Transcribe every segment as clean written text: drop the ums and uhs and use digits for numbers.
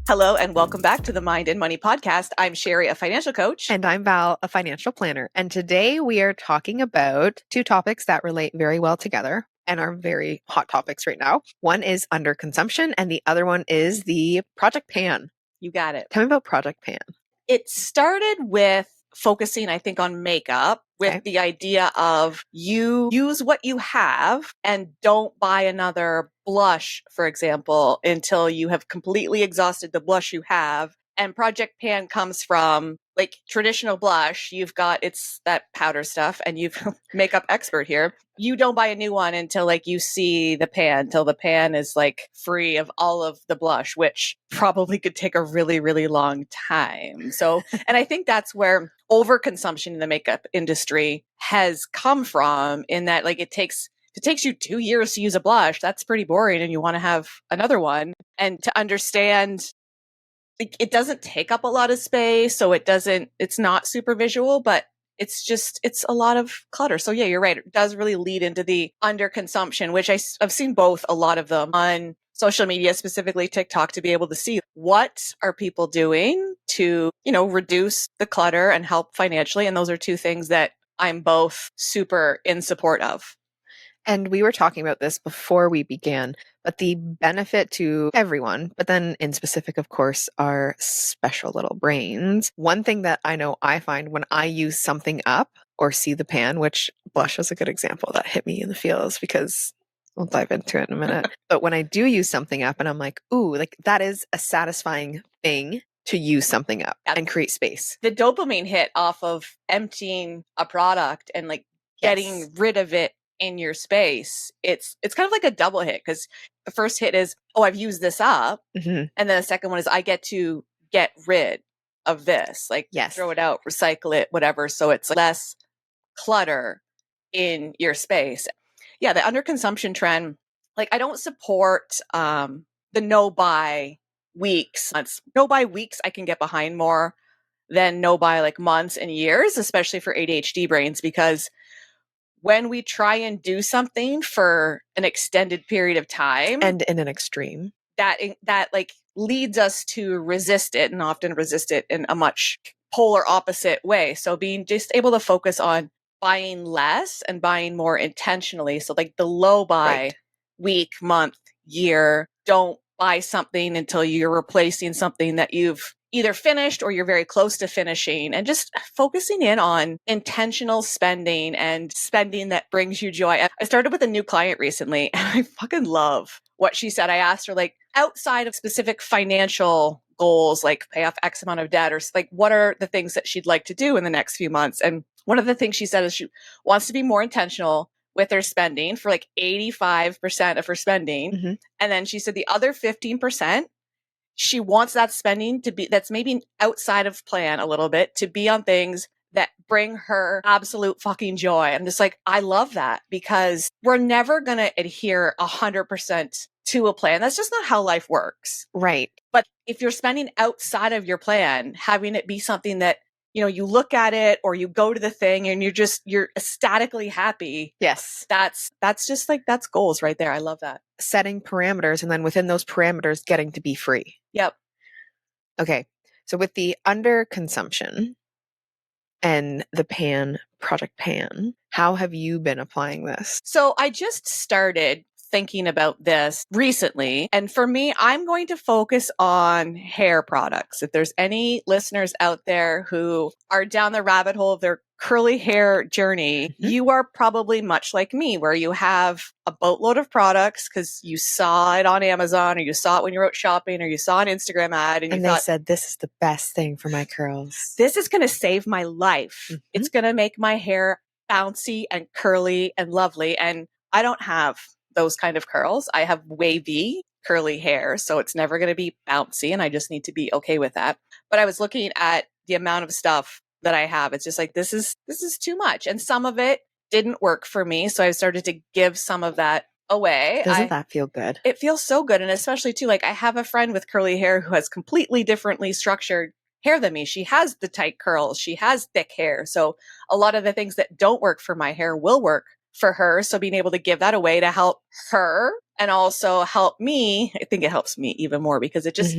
Hello and welcome back to the Mind and Money podcast. I'm Sherry, a financial coach. And I'm Val, a financial planner. And today we are talking about two topics that relate very well together and are very hot topics right now. One is underconsumption and the other one is the Project Pan. You got it. Tell me about Project Pan. It started with focusing, I think, on makeup with the idea of you use what you have and don't buy another blush, for example, until you have completely exhausted the blush you have. And Project Pan comes from like traditional blush. You've got, it's that powder stuff and you've makeup expert here. You don't buy a new one until like you see the pan, till the pan is like free of all of the blush, which probably could take a really, really long time. So, and I think that's where overconsumption in the makeup industry has come from, in that like if it takes you 2 years to use a blush, that's pretty boring and you want to have another one. And to understand, it doesn't take up a lot of space, so it's not super visual, but it's a lot of clutter. So yeah, you're right. It does really lead into the underconsumption, which I've seen both, a lot of them on social media, specifically TikTok, to be able to see what are people doing to, reduce the clutter and help financially. And those are two things that I'm both super in support of. And we were talking about this before we began, but the benefit to everyone, but then in specific, of course, our special little brains. One thing that I know I find when I use something up or see the pan, which blush was a good example that hit me in the feels because we'll dive into it in a minute. But when I do use something up and I'm like, ooh, like that is a satisfying thing to use something up and create space. The dopamine hit off of emptying a product and like getting rid of it in your space, it's kind of like a double hit, because the first hit is, oh, I've used this up. Mm-hmm. And then the second one is I get to get rid of this, like throw it out, recycle it, whatever. So it's less clutter in your space. Yeah, the underconsumption trend, like I don't support the no buy weeks. No buy weeks I can get behind more than no buy like months and years, especially for ADHD brains, because when we try and do something for an extended period of time and in an extreme, that like leads us to resist it, and often resist it in a much polar opposite way. So being just able to focus on buying less and buying more intentionally. So like the low buy week, month, year, don't buy something until you're replacing something that you've either finished or you're very close to finishing, and just focusing in on intentional spending and spending that brings you joy. I started with a new client recently and I fucking love what she said. I asked her, like, outside of specific financial goals, like pay off X amount of debt, or like what are the things that she'd like to do in the next few months? And one of the things she said is she wants to be more intentional with her spending for like 85% of her spending. Mm-hmm. And then she said the other 15%, she wants that spending to be, that's maybe outside of plan a little bit, to be on things that bring her absolute fucking joy. I'm just like, I love that, because we're never going to adhere 100% to a plan. That's just not how life works. Right. But if you're spending outside of your plan, having it be something that, you look at it or you go to the thing and you're ecstatically happy. Yes. That's just like, that's goals right there. I love that. Setting parameters, and then within those parameters, getting to be free. Yep. Okay. So with the underconsumption and the Project Pan, how have you been applying this? So I just started thinking about this recently. And for me, I'm going to focus on hair products. If there's any listeners out there who are down the rabbit hole of their curly hair journey, you are probably much like me, where you have a boatload of products because you saw it on Amazon, or you saw it when you were out shopping, or you saw an Instagram ad and they said, this is the best thing for my curls. This is going to save my life. Mm-hmm. It's going to make my hair bouncy and curly and lovely. And I don't have those kind of curls. I have wavy curly hair, so it's never going to be bouncy, and I just need to be okay with that. But I was looking at the amount of stuff that I have. It's just like, this is too much. And some of it didn't work for me. So I started to give some of that away. Doesn't that feel good? It feels so good. And especially too, like I have a friend with curly hair who has completely differently structured hair than me. She has the tight curls. She has thick hair. So a lot of the things that don't work for my hair will work for her. So being able to give that away to help her and also help me. I think it helps me even more because it just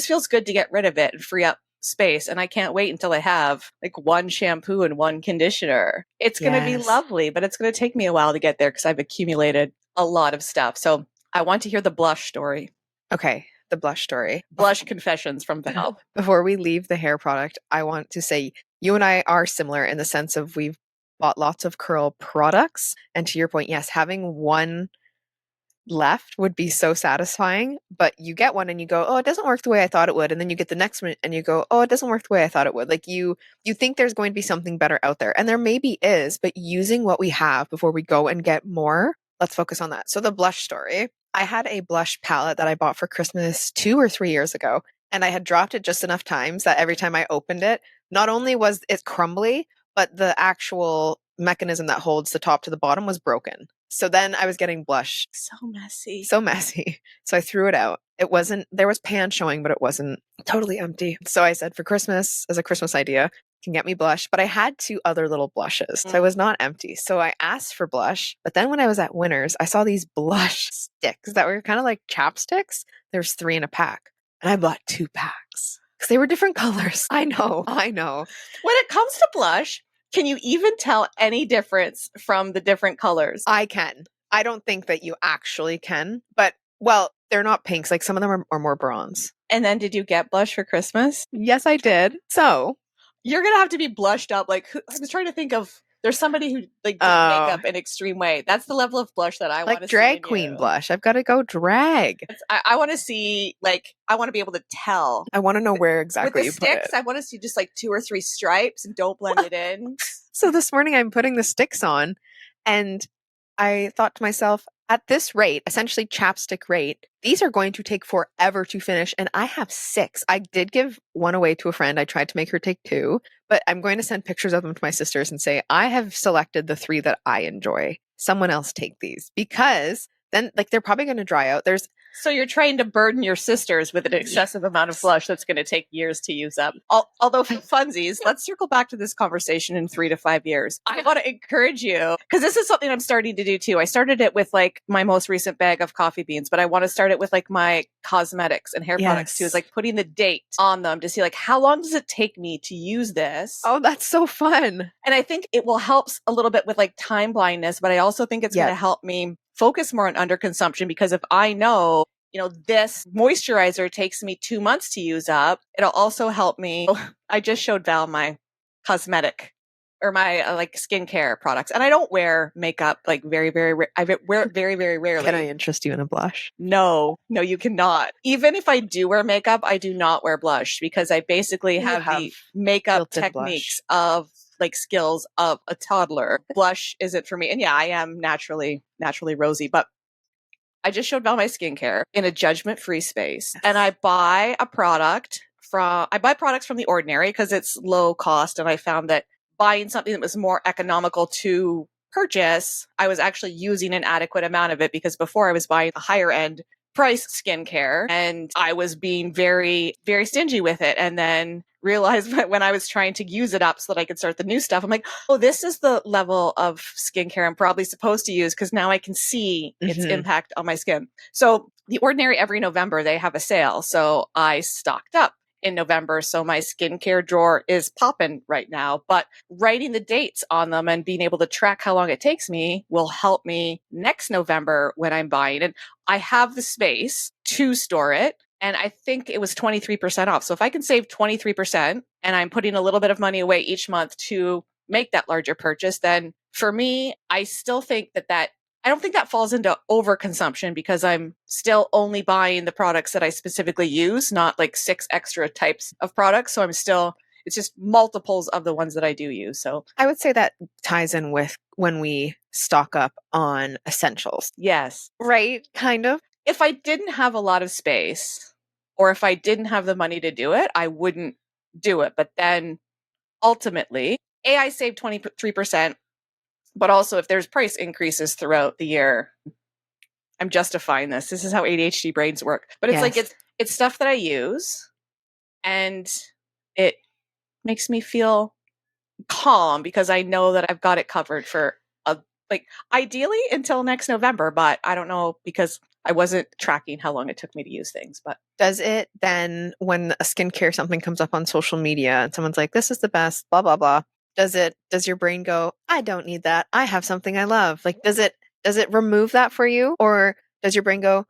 feels good to get rid of it and free up space. And I can't wait until I have like one shampoo and one conditioner. It's going to be lovely, but it's going to take me a while to get there because I've accumulated a lot of stuff. So I want to hear the blush story. Okay, the blush story. Blush confessions from Val. Before we leave the hair product, I want to say you and I are similar in the sense of we've bought lots of curl products. And to your point, yes, having one left would be so satisfying, but you get one and you go, oh, it doesn't work the way I thought it would. And then you get the next one and you go, oh, it doesn't work the way I thought it would. Like you think there's going to be something better out there. And there maybe is, but using what we have before we go and get more, let's focus on that. So the blush story, I had a blush palette that I bought for Christmas 2 or 3 years ago. And I had dropped it just enough times that every time I opened it, not only was it crumbly, but the actual mechanism that holds the top to the bottom was broken. So then I was getting blush. So messy. So messy. So I threw it out. It wasn't, there was pan showing, but it wasn't totally empty. So I said for Christmas, as a Christmas idea, you can get me blush. But I had 2 other little blushes. So I was not empty. So I asked for blush. But then when I was at Winners, I saw these blush sticks that were kind of like chapsticks. There's 3 in a pack. And I bought 2 packs because they were different colors. I know. When it comes to blush, can you even tell any difference from the different colors? I can. I don't think that you actually can, but well, they're not pinks. Like some of them are more bronze. And then did you get blush for Christmas? Yes, I did. So you're going to have to be blushed up. Like I was trying to think of, there's somebody who like does makeup in extreme way. That's the level of blush that I want to see. Like drag queen blush. I've got to go drag. I want to see, like, I want to be able to tell. I want to know where exactly you put it. With the sticks, I want to see just like 2 or 3 stripes and don't blend it in. So this morning I'm putting the sticks on and I thought to myself, at this rate, essentially chapstick rate, these are going to take forever to finish. And I have 6. I did give one away to a friend. I tried to make her take 2, but I'm going to send pictures of them to my sisters and say, I have selected the 3 that I enjoy. Someone else take these, because then like they're probably going to dry out. So you're trying to burden your sisters with an excessive amount of blush that's going to take years to use up. Although for funsies, let's circle back to this conversation in 3 to 5 years. I want to encourage you, because this is something I'm starting to do too. I started it with like my most recent bag of coffee beans, but I want to start it with like my cosmetics and hair products too. Is like putting the date on them to see like how long does it take me to use this? Oh, that's so fun. And I think it will help a little bit with like time blindness, but I also think it's going to help me focus more on underconsumption, because if I know, this moisturizer takes me 2 months to use up, it'll also help me. I just showed Val my cosmetic or my like skincare products, and I don't wear makeup like very, very. I wear it very, very rarely. Can I interest you in a blush? No, you cannot. Even if I do wear makeup, I do not wear blush because I basically have the makeup techniques of like skills of a toddler. Blush isn't for me. And yeah, I am naturally rosy, but I just showed Val my skincare in a judgment-free space. And I buy products from The Ordinary because it's low cost. And I found that buying something that was more economical to purchase, I was actually using an adequate amount of it, because before I was buying a higher end price skincare and I was being very, very stingy with it. And then realized that when I was trying to use it up so that I could start the new stuff, I'm like, oh, this is the level of skincare I'm probably supposed to use, because now I can see its impact on my skin. So The Ordinary, every November, they have a sale. So I stocked up in November. So my skincare drawer is popping right now, but writing the dates on them and being able to track how long it takes me will help me next November when I'm buying. And I have the space to store it. And I think it was 23% off. So if I can save 23% and I'm putting a little bit of money away each month to make that larger purchase, then for me, I still think that I don't think that falls into overconsumption, because I'm still only buying the products that I specifically use, not like 6 extra types of products. So it's just multiples of the ones that I do use. So I would say that ties in with when we stock up on essentials. Yes. Right? Kind of. If I didn't have a lot of space, or if I didn't have the money to do it, I wouldn't do it. But then ultimately, I saved 23%. But also, if there's price increases throughout the year, I'm justifying this. This is how ADHD brains work. But it's like it's stuff that I use, and it makes me feel calm because I know that I've got it covered for ideally until next November. But I don't know, because I wasn't tracking how long it took me to use things. But does it then, when a skincare something comes up on social media and someone's like, this is the best, blah, blah, blah, does your brain go, I don't need that. I have something I love. Like, does it remove that for you? Or does your brain go,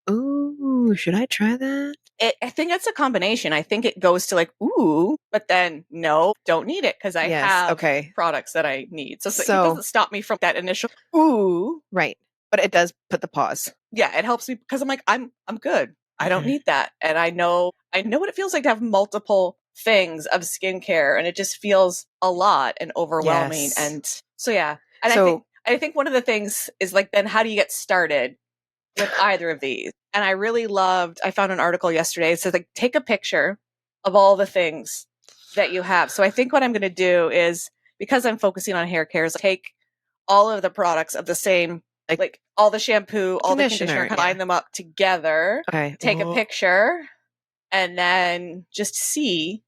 ooh, should I try that? I think it's a combination. I think it goes to like, ooh, but then no, don't need it because I have products that I need. So it doesn't stop me from that initial ooh. Right. But it does put the pause. Yeah, it helps me because I'm like, I'm good. I don't need that. And I know what it feels like to have multiple things of skincare, and it just feels a lot and overwhelming. Yes. And so yeah. And I think one of the things is like, then how do you get started with either of these? And I found an article yesterday. It says like, take a picture of all the things that you have. So I think what I'm going to do is, because I'm focusing on hair care, is take all of the products of the same, like all the shampoo, all the conditioner, combine them up together, take a picture, and then just see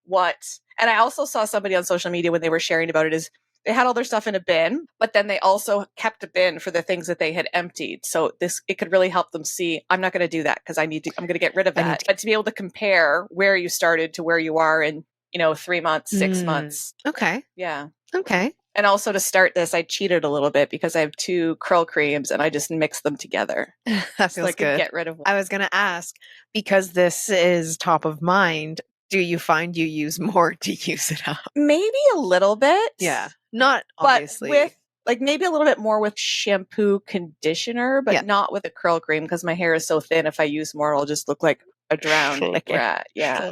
what. And I also saw somebody on social media when they were sharing about it is they had all their stuff in a bin, but then they also kept a bin for the things that they had emptied. So it could really help them see, I'm not going to do that because I'm going to get rid of that. But to be able to compare where you started to where you are in, 3 months, 6 months. Okay. Yeah. Okay. And also to start this, I cheated a little bit because I have 2 curl creams and I just mixed them together. That feels good. Get rid of one. I was going to ask, because this is top of mind, do you find you use more to use it up? Maybe a little bit. Yeah. Not obviously. But with maybe a little bit more with shampoo conditioner, but not with a curl cream because my hair is so thin. If I use more, it'll just look like a drowned rat. Yeah.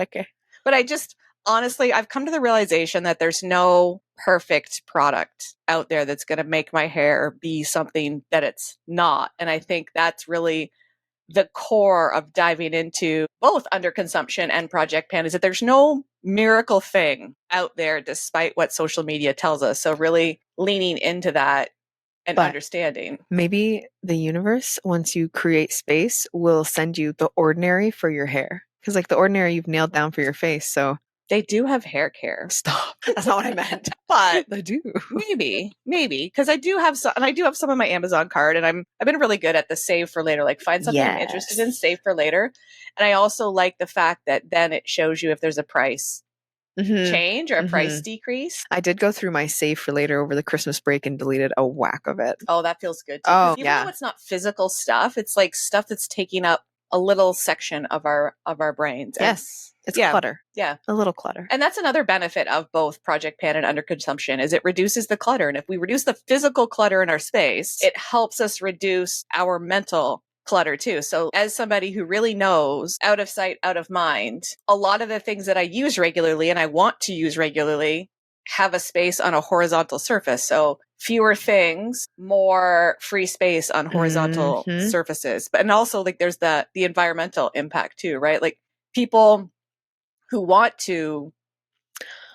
But honestly, I've come to the realization that there's no perfect product out there that's going to make my hair be something that it's not. And I think that's really the core of diving into both Underconsumption and Project Pan, is that there's no miracle thing out there despite what social media tells us. So really leaning into that and understanding. Maybe the universe, once you create space, will send you the ordinary for your hair. Because like the ordinary you've nailed down for your face. So they do have hair care. Stop. That's not what I meant. But they do. Maybe. Because I do have some, and I do have some on my Amazon card, and I've been really good at the save for later. Like find something I'm interested in, save for later. And I also like the fact that then it shows you if there's a price change or a price decrease. I did go through my save for later over the Christmas break and deleted a whack of it. Oh, that feels good too. Even though it's not physical stuff, it's like stuff that's taking up a little section of our brains. Yes. It's clutter. Yeah. A little clutter. And that's another benefit of both Project Pan and Underconsumption is it reduces the clutter. And if we reduce the physical clutter in our space, it helps us reduce our mental clutter too. So as somebody who really knows out of sight, out of mind, a lot of the things that I use regularly and I want to use regularly have a space on a horizontal surface. So fewer things, more free space on horizontal surfaces. And also like there's the environmental impact too, right? Like people who want to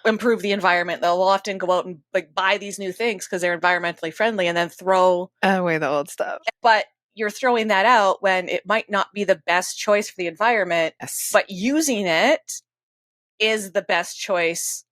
improve the environment, they'll often go out and like buy these new things because they're environmentally friendly and then throw away the old stuff. But you're throwing that out when it might not be the best choice for the environment, but using it is the best choice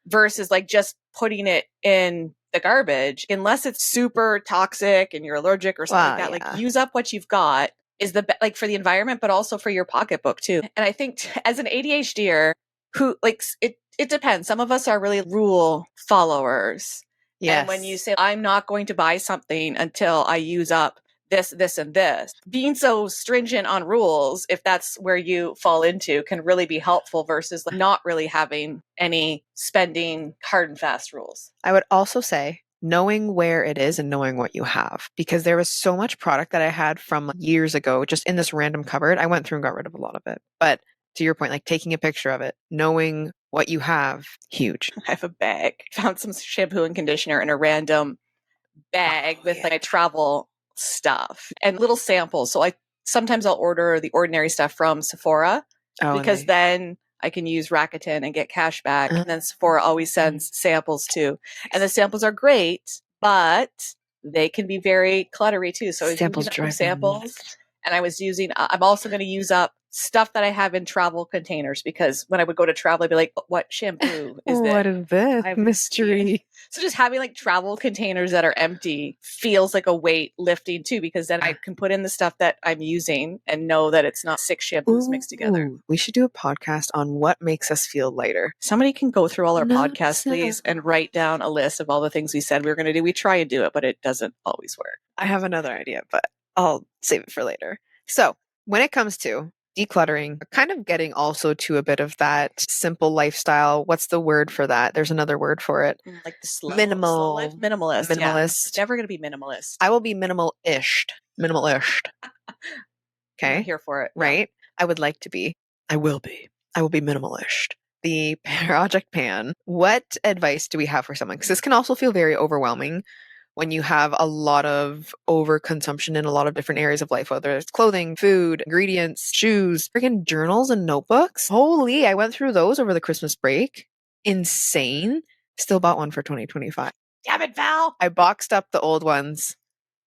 versus like just putting it in the garbage, unless it's super toxic and you're allergic or something like that. Like use up what you've got is like for the environment, but also for your pocketbook too. And I think as an ADHDer who like it depends. Some of us are really rule followers. Yes. And when you say, I'm not going to buy something until I use up this, and this, being so stringent on rules, if that's where you fall into, can really be helpful versus like not really having any spending hard and fast rules. I would also say knowing where it is and knowing what you have, because there was so much product that I had from years ago just in this random cupboard. I went through and got rid of a lot of it. But to your point, like taking a picture of it, knowing what you have, huge. I have a bag. Found some shampoo and conditioner in a random bag with like travel stuff and little samples. So sometimes I'll order the ordinary stuff from Sephora because then I can use Rakuten and get cash back. And then Sephora always sends samples too. And the samples are great, but they can be very cluttery too. So samples you samples And I'm also going to use up stuff that I have in travel containers, because when I would go to travel, I'd be like, what shampoo is this? What is this I have mystery? So just having like travel containers that are empty feels like a weight lifting too, because then I can put in the stuff that I'm using and know that it's not 6 shampoos mixed together. We should do a podcast on what makes us feel lighter. Somebody can go through all our podcasts, please, and write down a list of all the things we said we were going to do. We try and do it, but it doesn't always work. I have another idea, but I'll save it for later. So when it comes to decluttering, kind of getting also to a bit of that simple lifestyle. What's the word for that? There's another word for it. Like the slow life minimalist. Minimalist. Yeah. It's never going to be minimalist. I will be minimal-ish. Minimal-ish. Okay. I'm here for it. Right? I would like to be. I will be. I will be minimal-ish. The Project Pan. What advice do we have for someone? Because this can also feel very overwhelming when you have a lot of overconsumption in a lot of different areas of life, whether it's clothing, food, ingredients, shoes, freaking journals and notebooks. Holy, I went through those over the Christmas break. Insane. Still bought one for 2025. Damn it, Val. I boxed up the old ones,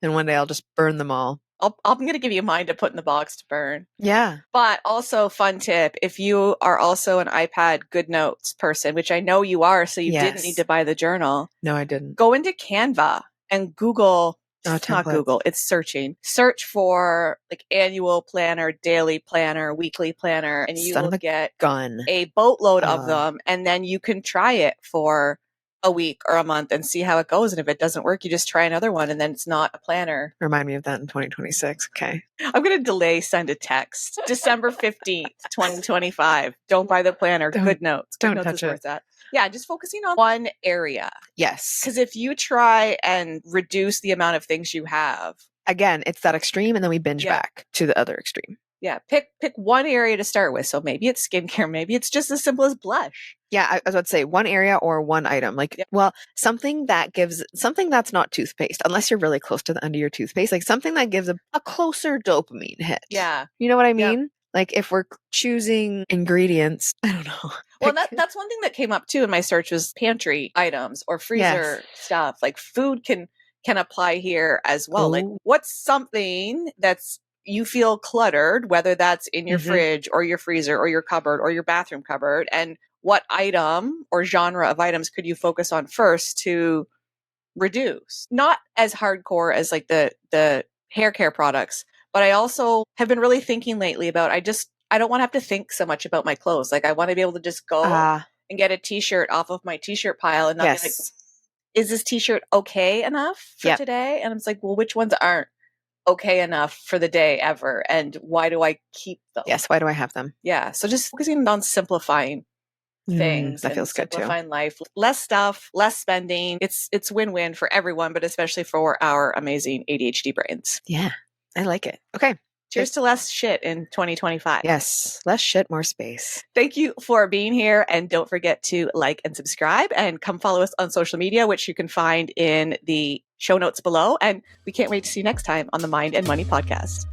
and one day I'll just burn them all. I'm going to give you mine to put in the box to burn. Yeah. But also, fun tip, if you are also an iPad Good Notes person, which I know you are, so you didn't need to buy the journal. No, I didn't. Go into Canva and Google, it's not Google, it's searching. Search for like annual planner, daily planner, weekly planner, and you will get a boatload of them. And then you can try it for a week or a month and see how it goes. And if it doesn't work, you just try another one, and then it's not a planner. Remind me of that in 2026. Okay. I'm going to delay send a text. December 15th, 2025. Don't buy the planner. Good Notes. Don't touch it. That. Yeah, just focusing on one area. Yes. Because if you try and reduce the amount of things you have. Again, it's that extreme, and then we binge back to the other extreme. Yeah, pick one area to start with. So maybe it's skincare. Maybe it's just as simple as blush. Yeah, I was about to say one area or one item. Like, well, something that's not toothpaste, unless you're really close to the end of your toothpaste, like something that gives a closer dopamine hit. Yeah. You know what I mean? Yeah. Like if we're choosing ingredients, I don't know. Well, that's one thing that came up too in my search was pantry items or freezer stuff. Like food can apply here as well. Like what's something that's you feel cluttered, whether that's in your fridge or your freezer or your cupboard or your bathroom cupboard, and what item or genre of items could you focus on first to reduce? Not as hardcore as like the hair care products, but I also have been really thinking lately about I don't want to have to think so much about my clothes. Like I want to be able to just go and get a t-shirt off of my t-shirt pile and not be like, is this t-shirt okay enough for today? And I'm like, well, which ones aren't okay enough for the day ever? And why do I keep them? Yes, why do I have them? Yeah. So just focusing on simplifying things. That feels good too. Simplifying life. Less stuff, less spending. It's win-win for everyone, but especially for our amazing ADHD brains. Yeah. I like it. Okay. Cheers to less shit in 2025. Yes. Less shit, more space. Thank you for being here. And don't forget to like and subscribe and come follow us on social media, which you can find in the show notes below. And we can't wait to see you next time on the Mind and Money podcast.